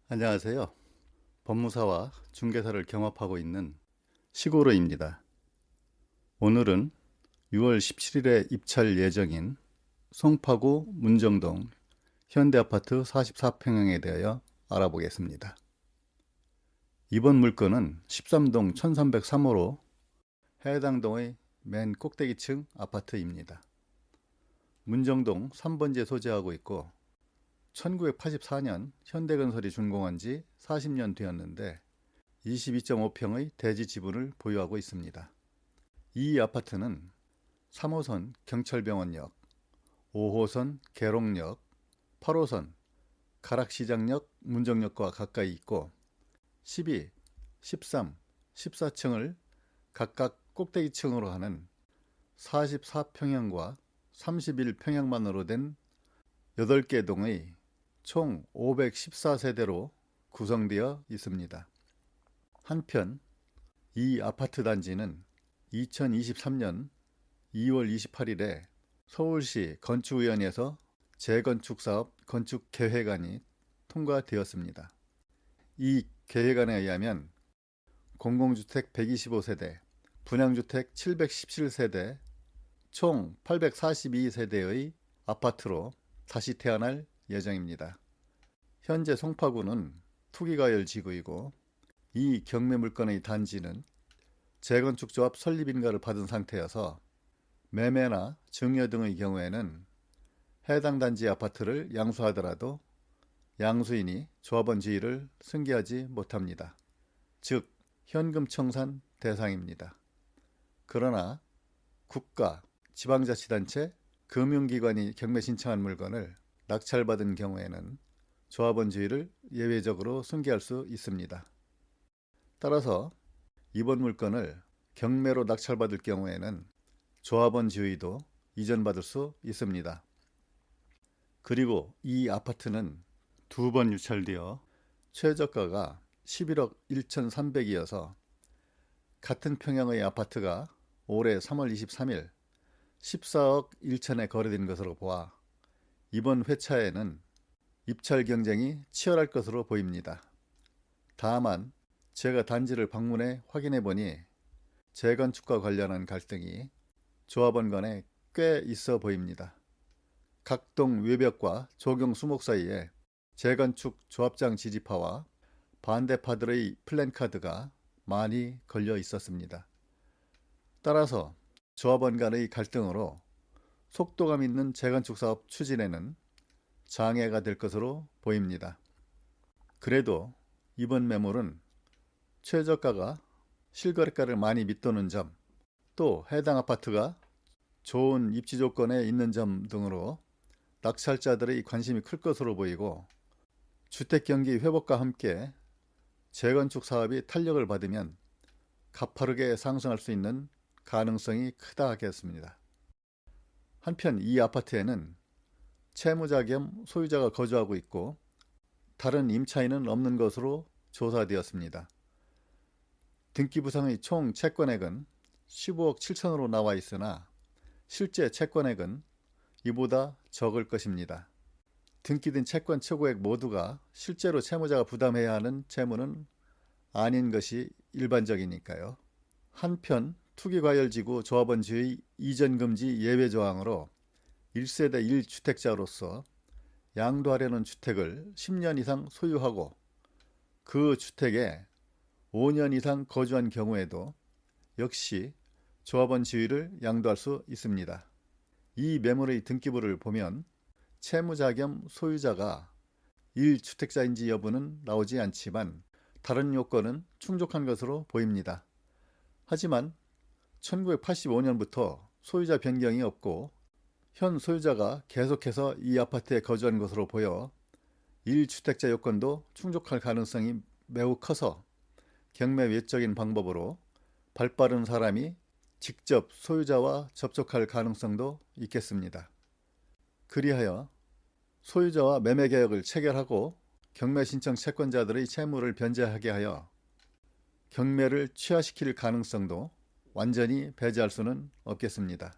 안녕하세요. 법무사와 중개사를 경합하고 있는 시고르입니다. 오늘은 6월 17일에 입찰 예정인 송파구 문정동 현대아파트 44평형에 대하여 알아보겠습니다. 이번 물건은 13동 1303호로 해당 동의 맨 꼭대기층 아파트입니다. 문정동 3번지에 소재하고 있고 1984년 현대건설이 준공한 지 40년 되었는데 22.5평의 대지 지분을 보유하고 있습니다. 이 아파트는 3호선 경찰병원역, 5호선 계룡역, 8호선 가락시장역, 문정역과 가까이 있고 12, 13, 14층을 각각 꼭대기층으로 하는 44평형과 31평형만으로 된 8개 동의 총 514세대로 구성되어 있습니다. 한편 이 아파트 단지는 2023년 2월 28일에 서울시 건축위원회에서 재건축사업 건축계획안이 통과되었습니다. 이 계획안에 의하면 공공주택 125세대, 분양주택 717세대, 총 842세대의 아파트로 다시 태어날 예정입니다. 현재 송파구는 투기과열 지구이고 이 경매 물건의 단지는 재건축조합 설립인가를 받은 상태여서 매매나 증여 등의 경우에는 해당 단지 아파트를 양수하더라도 양수인이 조합원 지위를 승계하지 못합니다. 즉 현금 청산 대상입니다. 그러나 국가, 지방자치단체, 금융기관이 경매 신청한 물건을 낙찰받은 경우에는 조합원 지위를 예외적으로 승계할 수 있습니다. 따라서 이번 물건을 경매로 낙찰받을 경우에는 조합원 지위도 이전받을 수 있습니다. 그리고 이 아파트는 2번 유찰되어 최저가가 11억 1,300이어서 같은 평형의 아파트가 올해 3월 23일 14억 1천에 거래된 것으로 보아 이번 회차에는 입찰 경쟁이 치열할 것으로 보입니다. 다만 제가 단지를 방문해 확인해 보니 재건축과 관련한 갈등이 조합원 간에 꽤 있어 보입니다. 각 동 외벽과 조경 수목 사이에 재건축 조합장 지지파와 반대파들의 플랜카드가 많이 걸려 있었습니다. 따라서 조합원 간의 갈등으로 속도감 있는 재건축 사업 추진에는 장애가 될 것으로 보입니다. 그래도 이번 매물은 최저가가 실거래가를 많이 밑도는 점, 또 해당 아파트가 좋은 입지 조건에 있는 점 등으로 낙찰자들의 관심이 클 것으로 보이고 주택경기 회복과 함께 재건축 사업이 탄력을 받으면 가파르게 상승할 수 있는 가능성이 크다 하겠습니다. 한편 이 아파트에는 채무자 겸 소유자가 거주하고 있고 다른 임차인은 없는 것으로 조사되었습니다. 등기부상의 총 채권액은 15억 7천으로 나와 있으나 실제 채권액은 이보다 적을 것입니다. 등기된 채권 최고액 모두가 실제로 채무자가 부담해야 하는 채무는 아닌 것이 일반적이니까요. 한편 투기과열지구 조합원지의 이전금지 예외 조항으로 1세대 1주택자로서 양도하려는 주택을 10년 이상 소유하고 그 주택에 5년 이상 거주한 경우에도 역시 조합원 지위를 양도할 수 있습니다. 이 매물의 등기부를 보면 채무자 겸 소유자가 1주택자인지 여부는 나오지 않지만 다른 요건은 충족한 것으로 보입니다. 하지만 1985년부터 소유자 변경이 없고 현 소유자가 계속해서 이 아파트에 거주한 것으로 보여 1주택자 요건도 충족할 가능성이 매우 커서 경매 외적인 방법으로 발빠른 사람이 직접 소유자와 접촉할 가능성도 있겠습니다. 그리하여 소유자와 매매 계약을 체결하고 경매 신청 채권자들의 채무를 변제하게 하여 경매를 취하시킬 가능성도 완전히 배제할 수는 없겠습니다.